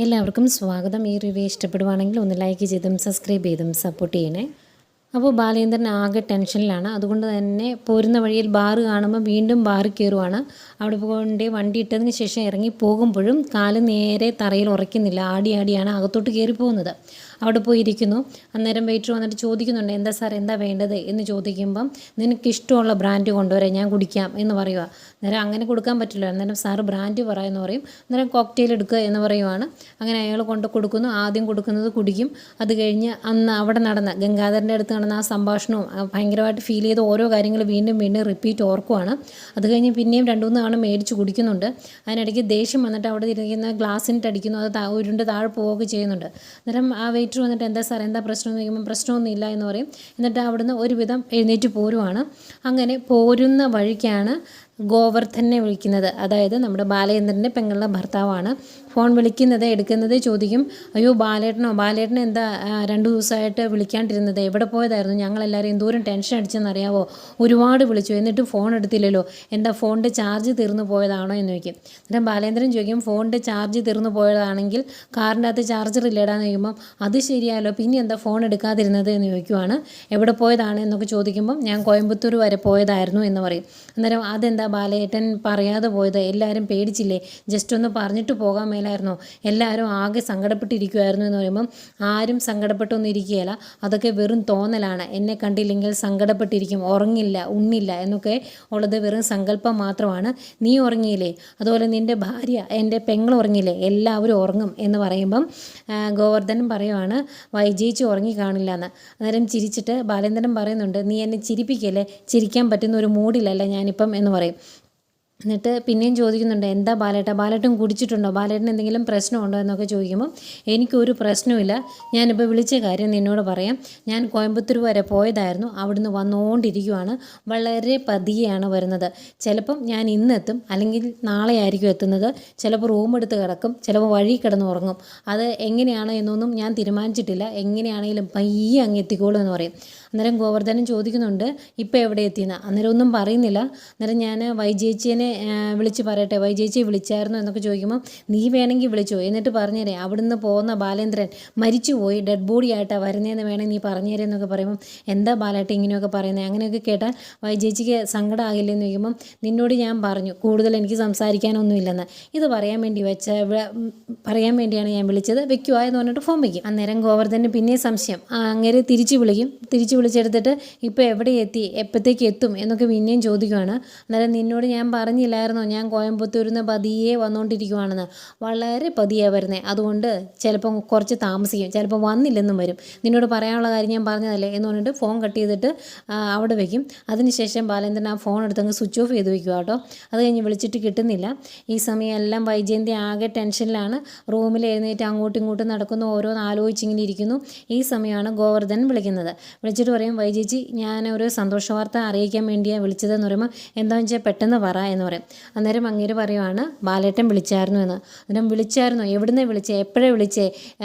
എല്ലാവർക്കും സ്വാഗതം. ഈ റിവ്യൂ ഇഷ്ടപ്പെടുവാണെങ്കിൽ ഒന്ന് ലൈക്ക് ചെയ്തും സബ്സ്ക്രൈബ് ചെയ്തും സപ്പോർട്ട് ചെയ്യണേ. അപ്പോൾ ബാലേന്ദ്രൻ ആകെ ടെൻഷനിലാണ്. അതുകൊണ്ട് തന്നെ പോരുന്ന വഴിയിൽ ബാറ് കാണുമ്പോൾ വീണ്ടും ബാറിൽ കയറുവാണ്. അവിടെ കൊണ്ട് വണ്ടി ഇട്ടതിന് ശേഷം ഇറങ്ങി പോകുമ്പോഴും കാല് നേരെ തറയിൽ ഉറയ്ക്കുന്നില്ല. ആടിയാണ് അകത്തോട്ട് കയറി പോകുന്നത്. അവിടെ പോയി ഇരിക്കുന്നു. അന്നേരം വെയിറ്റർ വന്നിട്ട് ചോദിക്കുന്നുണ്ട്, എന്താ സാർ എന്താ വേണ്ടത് എന്ന് ചോദിക്കുമ്പം, നിനക്കിഷ്ടമുള്ള ബ്രാൻഡ് കൊണ്ടുവരാം, ഞാൻ കുടിക്കാം എന്ന് പറയുക. അന്നേരം അങ്ങനെ കൊടുക്കാൻ പറ്റില്ല. അന്നേരം സാറ് ബ്രാൻഡ് പറയുമെന്ന് പറയും. അന്നേരം കോക്ടെയിൽ എടുക്കുക എന്ന് പറയുവാണ്. അങ്ങനെ അയാൾ കൊണ്ട് കൊടുക്കുന്നു. ആദ്യം കൊടുക്കുന്നത് കുടിക്കും. അത് കഴിഞ്ഞ് അന്ന് അവിടെ നടന്ന ഗംഗാധരൻ്റെ അടുത്ത് നടന്ന ആ സംഭാഷണവും ഭയങ്കരമായിട്ട് ഫീൽ ചെയ്ത ഓരോ കാര്യങ്ങൾ വീണ്ടും റിപ്പീറ്റ് ഓർക്കുവാണ്. അത് കഴിഞ്ഞ് പിന്നെയും 2-3 തവണ മേടിച്ച് കുടിക്കുന്നുണ്ട്. അതിനിടയ്ക്ക് ദേഷ്യം വന്നിട്ട് അവിടെ ഇരിക്കുന്ന ഗ്ലാസ്സിനിട്ട് അടിക്കുന്നു. അത് ഉരുണ്ട് താഴെ പോവുകയൊക്കെ ചെയ്യുന്നുണ്ട്. അന്നേരം ആ വെയിറ്റർ വന്നിട്ട്, എന്താ സാർ എന്താ പ്രശ്നം എന്ന് ചോദിക്കുമ്പോൾ പ്രശ്നമൊന്നും ഇല്ല എന്ന് പറയും. എന്നിട്ട് അവിടുന്ന് ഒരുവിധം എഴുന്നേറ്റ് പോരുവാണ്. അങ്ങനെ പോരുന്ന വഴിക്കാണ് ഗോവർദ്ധനെ വിളിക്കുന്നത്. അതായത് നമ്മുടെ ബാലേന്ദ്രൻ്റെ പെങ്ങളുടെ ഭർത്താവാണ്. ഫോൺ വിളിക്കുന്നത് എടുക്കുന്നത് ചോദിക്കും, അയ്യോ ബാലേട്ടനെ എന്താ 2 ദിവസമായിട്ട് വിളിക്കാണ്ടിരുന്നത്, എവിടെ പോയതായിരുന്നു, ഞങ്ങളെല്ലാവരും എന്തോരം ടെൻഷൻ അടിച്ചെന്നറിയാവോ, ഒരുപാട് വിളിച്ചു എന്നിട്ട് ഫോൺ എടുത്തില്ലല്ലോ, എന്താ ഫോണിൻ്റെ ചാർജ് തീർന്നു പോയതാണോ എന്ന് ചോദിക്കും. അന്നേരം ബാലേന്ദ്രൻ ചോദിക്കും, ഫോണിൻ്റെ ചാർജ് തീർന്നു പോയതാണെങ്കിൽ കാറിൻ്റെ അകത്ത് ചാർജർ ഇല്ലേടാന്ന് ചോദിക്കുമ്പം, അത് ശരിയാലോ, പിന്നെ എന്താ ഫോൺ എടുക്കാതിരുന്നത് എന്ന് ചോദിക്കുവാണ്. എവിടെ പോയതാണ് എന്നൊക്കെ ചോദിക്കുമ്പം, ഞാൻ കോയമ്പത്തൂർ വരെ പോയതായിരുന്നു എന്ന് പറയും. അന്നേരം അതെന്താ ബാലേട്ടൻ പറയാതെ പോയത്, എല്ലാവരും പേടിച്ചില്ലേ, ജസ്റ്റ് ഒന്ന് പറഞ്ഞിട്ട് പോകാൻ മേലായിരുന്നോ, എല്ലാവരും ആകെ സങ്കടപ്പെട്ടിരിക്കുമായിരുന്നു എന്ന് പറയുമ്പം, ആരും സങ്കടപ്പെട്ടൊന്നും ഇരിക്കുകയില്ല, അതൊക്കെ വെറും തോന്നലാണ്, എന്നെ കണ്ടില്ലെങ്കിൽ സങ്കടപ്പെട്ടിരിക്കും, ഉറങ്ങില്ല ഉണ്ണില്ല എന്നൊക്കെ ഉള്ളത് വെറും സങ്കല്പം മാത്രമാണ്, നീ ഉറങ്ങിയില്ലേ, അതുപോലെ നിൻ്റെ ഭാര്യ എൻ്റെ പെങ്ങൾ ഉറങ്ങിയില്ലേ, എല്ലാവരും ഉറങ്ങും എന്ന് പറയുമ്പം ഗോവർദ്ധനും പറയുവാണ്, വൈജയിച്ച് ഉറങ്ങി കാണില്ല എന്ന്. അന്നേരം ചിരിച്ചിട്ട് ബാലേന്ദ്രൻ പറയുന്നുണ്ട്, നീ എന്നെ ചിരിപ്പിക്കല്ലേ, ചിരിക്കാൻ പറ്റുന്ന ഒരു മൂഡിലല്ല ഞാനിപ്പം എന്ന് പറയും. എന്നിട്ട് പിന്നെയും ചോദിക്കുന്നുണ്ട്, എന്താ ബാലേട്ടൻ കുടിച്ചിട്ടുണ്ടോ, ബാലേട്ടന് എന്തെങ്കിലും പ്രശ്നമുണ്ടോ എന്നൊക്കെ ചോദിക്കുമ്പോൾ, എനിക്കൊരു പ്രശ്നമില്ല, ഞാനിപ്പോൾ വിളിച്ച കാര്യം നിന്നോട് പറയാം, ഞാൻ കോയമ്പത്തൂർ വരെ പോയതായിരുന്നു, അവിടുന്ന് വന്നുകൊണ്ടിരിക്കുവാണ്, വളരെ പതിയെയാണ് വരുന്നത്, ചിലപ്പം ഞാൻ ഇന്നെത്തും അല്ലെങ്കിൽ നാളെ ആയിരിക്കും എത്തുന്നത്, ചിലപ്പോൾ റൂം എടുത്ത് കിടക്കും, ചിലപ്പോൾ വഴി കിടന്ന് ഉറങ്ങും, അത് എങ്ങനെയാണ് എന്നൊന്നും ഞാൻ തീരുമാനിച്ചിട്ടില്ല, എങ്ങനെയാണെങ്കിലും പയ്യെ അങ്ങ് എത്തിക്കോളൂ എന്ന് പറയും. അന്നേരം ഗോവർദ്ധനം ചോദിക്കുന്നുണ്ട്, ഇപ്പോൾ എവിടെ എത്തിയെന്ന്. അന്നേരം ഒന്നും പറയുന്നില്ല. അന്നേരം ഞാൻ വൈജയിച്ചിനെ വിളിച്ച് പറയട്ടെ, വൈജയിച്ചിയെ വിളിച്ചായിരുന്നു എന്നൊക്കെ ചോദിക്കുമ്പോൾ, നീ വേണമെങ്കിൽ വിളിച്ചോ, എന്നിട്ട് പറഞ്ഞുതരേ, അവിടുന്ന് പോകുന്ന ബാലേന്ദ്രൻ മരിച്ചുപോയി, ഡെഡ് ബോഡി ആയിട്ടാണ് വരുന്നതെന്ന് വേണമെങ്കിൽ നീ പറഞ്ഞുതരേ എന്നൊക്കെ പറയുമ്പം, എന്താ ബാലേട്ടൻ ഇങ്ങനെയൊക്കെ പറയുന്നത്, അങ്ങനെയൊക്കെ കേട്ടാൽ വൈജയിച്ചിക്ക് സങ്കടമാകില്ലെന്ന് ചോദിക്കുമ്പം, നിന്നോട് ഞാൻ പറഞ്ഞു കൂടുതൽ എനിക്ക് സംസാരിക്കാനൊന്നുമില്ലെന്ന്, ഇത് പറയാൻ വേണ്ടിയാണ് ഞാൻ വിളിച്ചത്, വെക്കുവാ എന്ന് പറഞ്ഞിട്ട് ഫോൺ വയ്ക്കും. അന്നേരം ഗോവർദ്ധന് പിന്നെ സംശയം, അങ്ങനെ തിരിച്ച് വിളിച്ചെടുത്തിട്ട് ഇപ്പോൾ എവിടെ എത്തി, എപ്പോഴത്തേക്ക് എത്തും എന്നൊക്കെ പിന്നെയും ചോദിക്കുവാണ്. അന്നേരം നിന്നോട് ഞാൻ പറഞ്ഞില്ലായിരുന്നോ, ഞാൻ കോയമ്പത്തൂരിൽ നിന്ന് പതിയെ വന്നുകൊണ്ടിരിക്കുവാണെന്ന്, വളരെ പതിയെ വരുന്നത്, അതുകൊണ്ട് ചിലപ്പം കുറച്ച് താമസിക്കും, ചിലപ്പോൾ വന്നില്ലെന്നും വരും, നിന്നോട് പറയാനുള്ള കാര്യം ഞാൻ പറഞ്ഞതല്ലേ എന്ന് പറഞ്ഞിട്ട് ഫോൺ കട്ട് ചെയ്തിട്ട് അവിടെ വയ്ക്കും. അതിനുശേഷം ബാലേന്ദ്രൻ ആ ഫോൺ എടുത്തങ്ങ് സ്വിച്ച് ഓഫ് ചെയ്ത് വയ്ക്കുക കേട്ടോ. അത് കഴിഞ്ഞ് വിളിച്ചിട്ട് കിട്ടുന്നില്ല. ഈ സമയം എല്ലാം വൈജയന്തി ആകെ ടെൻഷനിലാണ്. റൂമിൽ എഴുന്നേറ്റ് അങ്ങോട്ടും ഇങ്ങോട്ടും നടക്കുന്നു, ഓരോന്ന് ആലോചിച്ചിങ്ങനെ ഇരിക്കുന്നു. ഈ സമയമാണ് ഗോവർദ്ധൻ വിളിച്ചിട്ട് പറയും, വൈജയിച്ചി ഞാൻ ഒരു സന്തോഷ വാർത്ത അറിയിക്കാൻ വേണ്ടിയാണ് വിളിച്ചതെന്ന് പറയുമ്പോൾ, എന്താണെന്ന് വെച്ചാൽ പെട്ടെന്ന് പറ എന്ന് പറയും. അന്നേരം അങ്ങേര് പറയുവാണ്, ബാലേട്ടൻ വിളിച്ചായിരുന്നു എന്ന്. അന്നേരം വിളിച്ചായിരുന്നോ, എവിടുന്നേ വിളിച്ചേ, എപ്പോഴേ വിളിച്ചേ,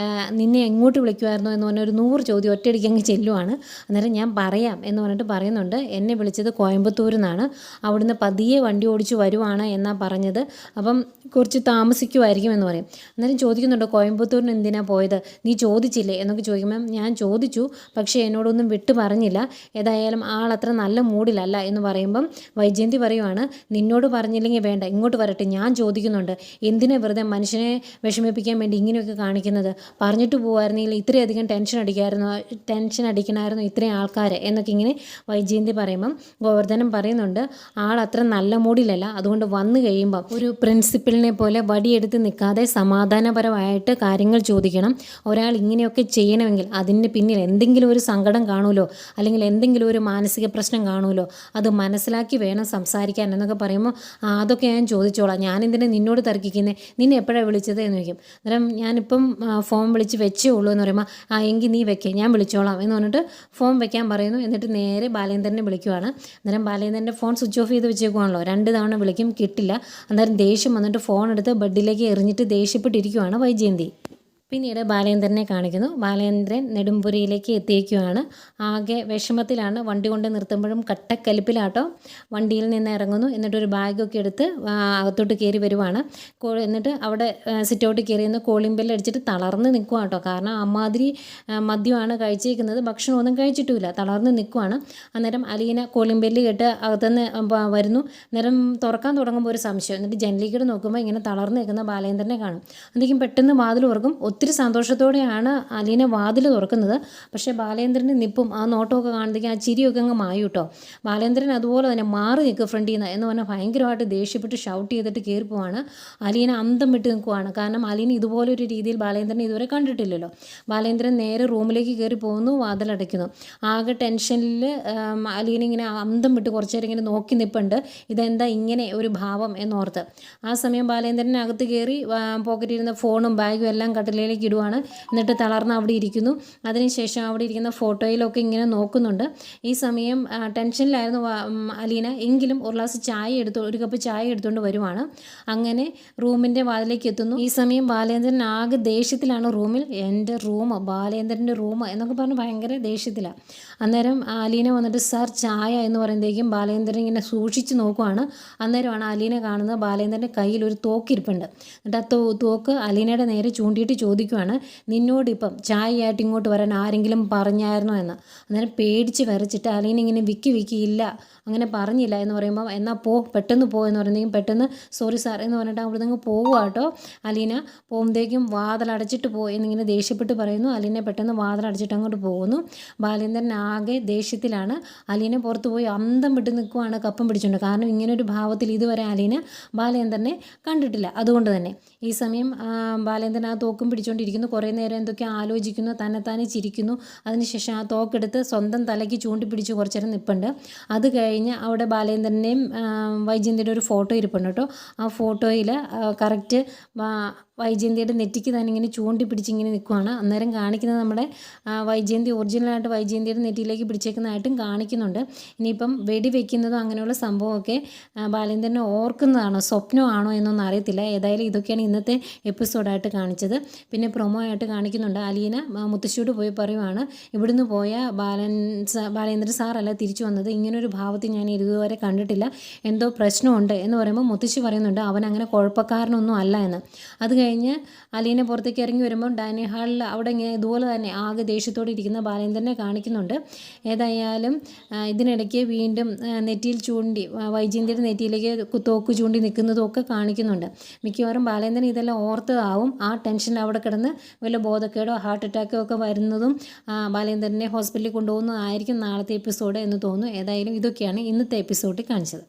നിന്നെ എങ്ങോട്ട് വിളിക്കുമായിരുന്നോ എന്ന് പറഞ്ഞ ഒരു 100 ചോദ്യം ഒറ്റയടിക്ക് അങ്ങ് ചെല്ലുവാണ്. അന്നേരം ഞാൻ പറയാം എന്ന് പറഞ്ഞിട്ട് പറയുന്നുണ്ട്, എന്നെ വിളിച്ചത് കോയമ്പത്തൂരിൽ നിന്നാണ്, അവിടുന്ന് പതിയെ വണ്ടി ഓടിച്ച് വരുവാണ് എന്നാണ് പറഞ്ഞത്, അപ്പം കുറച്ച് താമസിക്കുമായിരിക്കും എന്ന് പറയും. അന്നേരം ചോദിക്കുന്നുണ്ട്, കോയമ്പത്തൂരിന് എന്തിനാണ് പോയത്, നീ ചോദിച്ചില്ലേ എന്നൊക്കെ ചോദിക്കുമ്പം, ഞാൻ ചോദിച്ചു, പക്ഷേ എന്നോടൊന്നും വിട്ടു പറഞ്ഞില്ല, ഏതായാലും ആളത്ര നല്ല മൂഡിലല്ല എന്ന് പറയുമ്പം വൈജയന്തി പറയുവാണ്, നിന്നോട് പറഞ്ഞില്ലെങ്കിൽ വേണ്ട, ഇങ്ങോട്ട് വരട്ടെ, ഞാൻ ചോദിക്കുന്നുണ്ട്, എന്തിനാ വെറുതെ മനുഷ്യനെ വിഷമിപ്പിക്കാൻ വേണ്ടി ഇങ്ങനെയൊക്കെ കാണിക്കുന്നത്, പറഞ്ഞിട്ട് പോകുമായിരുന്നെങ്കിൽ ഇത്രയധികം ടെൻഷൻ അടിക്കണമായിരുന്നു ഇത്രയും ആൾക്കാർ എന്നൊക്കെ ഇങ്ങനെ വൈജയന്തി പറയുമ്പം ഗോവർദ്ധനം പറയുന്നുണ്ട്, ആളത്ര നല്ല മൂഡിലല്ല, അതുകൊണ്ട് വന്നു കഴിയുമ്പം ഒരു പ്രിൻസിപ്പലിനെ പോലെ വടിയെടുത്ത് നിൽക്കാതെ സമാധാനപരമായിട്ട് കാര്യങ്ങൾ ചോദിക്കണം, ഒരാൾ ഇങ്ങനെയൊക്കെ ചെയ്യണമെങ്കിൽ അതിന് പിന്നിൽ എന്തെങ്കിലും ഒരു സങ്കടം കാണുമല്ലോ, അല്ലെങ്കിൽ എന്തെങ്കിലും ഒരു മാനസിക പ്രശ്നം കാണുമല്ലോ, അത് മനസ്സിലാക്കി വേണം സംസാരിക്കാൻ എന്നൊക്കെ പറയുമ്പോൾ, അതൊക്കെ ഞാൻ ചോദിച്ചോളാം, ഞാനെന്തിനാ നിന്നോട് തർക്കിക്കുന്നത്, നിന്നെ എപ്പോഴാണ് വിളിച്ചത് എന്ന് ചോദിക്കും. അന്നേരം ഞാനിപ്പം ഫോൺ വിളിച്ച് വെച്ചേ ഉള്ളൂ എന്ന് പറയുമ്പോൾ, എങ്കിൽ നീ വെക്കേ, ഞാൻ വിളിച്ചോളാം എന്ന് പറഞ്ഞിട്ട് ഫോൺ വെക്കാൻ പറയുന്നു. എന്നിട്ട് നേരെ ബാലേന്ദ്രനെ വിളിക്കുവാണ്. അന്നേരം ബാലേന്ദ്രൻ്റെ ഫോൺ സ്വിച്ച് ഓഫ് ചെയ്ത് വെച്ചേക്കുവാണല്ലോ, 2 തവണ വിളിക്കും, കിട്ടില്ല. അന്നേരം ദേഷ്യം വന്നിട്ട് ഫോൺ എടുത്ത് ബെഡിലേക്ക് എറിഞ്ഞിട്ട് ദേഷ്യപ്പെട്ടിരിക്കുവാണ് വൈജയന്തി. പിന്നീട് ബാലേന്ദ്രനെ കാണിക്കുന്നു. ബാലേന്ദ്രൻ നെടുമ്പുരയിലേക്ക് എത്തിയിരിക്കുകയാണ്. ആകെ വിഷമത്തിലാണ്. വണ്ടി കൊണ്ട് നിർത്തുമ്പോഴും കട്ടക്കലിപ്പിലാട്ടോ. വണ്ടിയിൽ നിന്ന് ഇറങ്ങുന്നു. എന്നിട്ടൊരു ബാഗൊക്കെ എടുത്ത് അകത്തോട്ട് കയറി വരുവാണ്. എന്നിട്ട് അവിടെ സിറ്റൗട്ട് കയറി നിന്ന് കോളിംഗ് ബെല്ല് അടിച്ചിട്ട് തളർന്ന് നിൽക്കുക കേട്ടോ. കാരണം അമ്മാതിരി മദ്യമാണ് കഴിച്ചേക്കുന്നത്. ഭക്ഷണമൊന്നും കഴിച്ചിട്ടുമില്ല. തളർന്ന് നിൽക്കുവാണ്. അന്നേരം അലീന കോളിംഗ് ബെല്ല് കേട്ട് അകത്തുനിന്ന് വരുന്നു. അന്നേരം തുറക്കാൻ തുടങ്ങുമ്പോൾ ഒരു സംശയം. എന്നിട്ട് ജനലിക്കൂടെ നോക്കുമ്പോൾ ഇങ്ങനെ തളർന്ന് നിൽക്കുന്ന ബാലേന്ദ്രനെ കാണും. അന്നേരം പെട്ടെന്ന് വാതിൽ തുറക്കും. ഒത്തിരി സന്തോഷത്തോടെയാണ് അലീന വാതിൽ തുറക്കുന്നത്. പക്ഷേ ബാലേന്ദ്രൻ്റെ നിപ്പും ആ നോട്ടമൊക്കെ കാണുന്നതെങ്കിൽ ആ ചിരിയൊക്കെ അങ്ങ് മായും കേട്ടോ. ബാലേന്ദ്രൻ അതുപോലെ തന്നെ മാറി നിൽക്കുക ഫ്രണ്ടിൽ നിന്ന് എന്ന് പറഞ്ഞാൽ ഭയങ്കരമായിട്ട് ദേഷ്യപ്പെട്ട് ഷൗട്ട് ചെയ്തിട്ട് കയറി പോവാണ്. അലീന അന്തം വിട്ട് നിൽക്കുവാണ്. കാരണം അലീന ഇതുപോലൊരു രീതിയിൽ ബാലേന്ദ്രനെ ഇതുവരെ കണ്ടിട്ടില്ലല്ലോ. ബാലേന്ദ്രൻ നേരെ റൂമിലേക്ക് കയറി പോകുന്നു. വാതിലടയ്ക്കുന്നു. ആകെ ടെൻഷനിൽ അലീന ഇങ്ങനെ അന്തം വിട്ട് കുറച്ച് നേരം ഇങ്ങനെ നോക്കി നിൽപ്പുണ്ട്. ഇതെന്താ ഇങ്ങനെ ഒരു ഭാവം എന്നോർത്ത്. ആ സമയം ബാലേന്ദ്രനകത്ത് കയറി പോക്കറ്റിരുന്ന ഫോണും ബാഗും എല്ലാം കട്ടിലേക്ക് ഇടുവാണ്. എന്നിട്ട് തളർന്ന് അവിടെ ഇരിക്കുന്നു. അതിനുശേഷം അവിടെ ഇരിക്കുന്ന ഫോട്ടോയിലൊക്കെ ഇങ്ങനെ നോക്കുന്നുണ്ട്. ഈ സമയം ടെൻഷനിലായിരുന്നു അലീന. എങ്കിലും ഒരു കപ്പ് ചായ എടുത്തുകൊണ്ട് വരുവാണ്. അങ്ങനെ റൂമിൻ്റെ വാതിലേക്ക് എത്തുന്നു. ഈ സമയം ബാലേന്ദ്രൻ ആകെ ദേഷ്യത്തിലാണ് റൂമിൽ. എൻ്റെ റൂം, ബാലേന്ദ്രൻ്റെ റൂം എന്നൊക്കെ പറഞ്ഞ് ഭയങ്കര ദേഷ്യത്തിലാണ്. അന്നേരം അലീന വന്നിട്ട് സാർ ചായ എന്ന് പറയുമ്പോഴേക്കും ബാലേന്ദ്രൻ ഇങ്ങനെ സൂക്ഷിച്ച് നോക്കുവാണ്. അന്നേരമാണ് അലീന കാണുന്നത് ബാലേന്ദ്രൻ്റെ കയ്യിൽ ഒരു തോക്കിരിപ്പുണ്ട്. എന്നിട്ട് ആ തോക്ക് അലീനയുടെ നേരെ ചൂണ്ടിയിട്ട് ചോദിക്കുവാണ്, നിന്നോടിപ്പം ചായയായിട്ട് ഇങ്ങോട്ട് വരാൻ ആരെങ്കിലും പറഞ്ഞായിരുന്നോ എന്ന്. അന്നേരം പേടിച്ച് വിറച്ചിട്ട് അലീന ഇങ്ങനെ വിക്കി ഇല്ല, അങ്ങനെ പറഞ്ഞില്ല എന്ന് പറയുമ്പോൾ എന്നാൽ പെട്ടെന്ന് എന്ന് പറയുന്നതെങ്കിലും പെട്ടെന്ന് സോറി സാർ എന്ന് പറഞ്ഞിട്ട് അവിടെ നിന്ന് പോകുക കേട്ടോ. അലീന പോകുമ്പോഴേക്കും വാതിലടച്ചിട്ട് എന്നിങ്ങനെ ദേഷ്യപ്പെട്ട് പറയുന്നു. അലീന പെട്ടെന്ന് വാതിലടച്ചിട്ട് അങ്ങോട്ട് പോകുന്നു. ബാലേന്ദ്രൻ ആകെ ദേഷ്യത്തിലാണ്. അലീന പുറത്ത് പോയി അന്തം വിട്ട് നിൽക്കുവാണ് കപ്പം പിടിച്ചുകൊണ്ട്. കാരണം ഇങ്ങനൊരു ഭാവത്തിൽ ഇതുവരെ അലീന ബാലേന്ദ്രനെ കണ്ടിട്ടില്ല. അതുകൊണ്ട് തന്നെ ഈ സമയം ബാലേന്ദ്രൻ ആ തോക്കും പിടിച്ചുകൊണ്ടിരിക്കുന്നു. കുറേ നേരം എന്തൊക്കെ ആലോചിക്കുന്നു, തന്നെത്താനെ ചിരിക്കുന്നു. അതിനുശേഷം ആ തോക്കെടുത്ത് സ്വന്തം തലയ്ക്ക് ചൂണ്ടിപ്പിടിച്ച് കുറച്ച് നേരം നിൽപ്പുണ്ട്. അത് കഴിഞ്ഞ് അവിടെ ബാലേന്ദ്രൻ്റെയും വൈജയന്തിയുടെ ഒരു ഫോട്ടോ ഇരിപ്പുണ്ട് കേട്ടോ. ആ ഫോട്ടോയിൽ കറക്റ്റ് വൈജയന്തിയുടെ നെറ്റിക്ക് തന്നെ ഇങ്ങനെ ചൂണ്ടിപ്പിടിച്ച് ഇങ്ങനെ നിൽക്കുവാണ്. അന്നേരം കാണിക്കുന്നത് നമ്മുടെ വൈജയന്തി ഒറിജിനലായിട്ട് വൈജയന്തിയുടെ നെറ്റിയിലേക്ക് പിടിച്ചേക്കുന്നതായിട്ടും കാണിക്കുന്നുണ്ട്. ഇനിയിപ്പം വെടി വെക്കുന്നതും അങ്ങനെയുള്ള സംഭവമൊക്കെ ബാലേന്ദ്രനെ ഓർക്കുന്നതാണോ സ്വപ്നമാണോ എന്നൊന്നും അറിയത്തില്ല. ഏതായാലും ഇതൊക്കെയാണ് ഇന്നത്തെ എപ്പിസോഡായിട്ട് കാണിച്ചത്. പിന്നെ പ്രൊമോ ആയിട്ട് കാണിക്കുന്നുണ്ട്. അലീന മുത്തശ്ശിയോട് പോയി പറയുവാണ്, ഇവിടുന്ന് പോയ ബാലേന്ദ്രൻ സാറല്ല തിരിച്ചു വന്നത്. ഇങ്ങനൊരു ഭാവത്തിൽ ഞാൻ ഇതുവരെ കണ്ടിട്ടില്ല, എന്തോ പ്രശ്നമുണ്ട് എന്ന് പറയുമ്പോൾ മുത്തശ്ശി പറയുന്നുണ്ട് അവൻ അങ്ങനെ കുഴപ്പക്കാരനൊന്നും അല്ല എന്ന്. അത് കഴിഞ്ഞ് അലീന പുറത്തേക്ക് ഇറങ്ങി വരുമ്പോൾ ഡൈനിങ് ഹാളിൽ അവിടെ ഇങ്ങനെ ഇതുപോലെ തന്നെ ആകെ ദേഷ്യത്തോടെ ഇരിക്കുന്ന ബാലേന്ദ്രനെ കാണിക്കുന്നുണ്ട്. ഏതായാലും ഇതിനിടയ്ക്ക് വീണ്ടും നെറ്റിയിൽ ചൂണ്ടി വൈജയന്തിയുടെ നെറ്റിയിലേക്ക് തോക്ക് ചൂണ്ടി നിൽക്കുന്നതും ഒക്കെ കാണിക്കുന്നുണ്ട്. മിക്കവാറും ബാലേന്ദ്രൻ ഇതെല്ലാം ഓർത്തതാവും. ആ ടെൻഷൻ അവിടെ കിടന്ന് വല്ല ബോധക്കേടോ ഹാർട്ട് അറ്റാക്കോ ഒക്കെ വരുന്നതും ബാലേന്ദ്രനെ ഹോസ്പിറ്റലിൽ കൊണ്ടുപോകുന്നതായിരിക്കും നാളത്തെ എപ്പിസോഡ് എന്ന് തോന്നുന്നു. ഏതായാലും ഇതൊക്കെയാണ് ഇന്നത്തെ എപ്പിസോഡിൽ കാണിച്ചത്.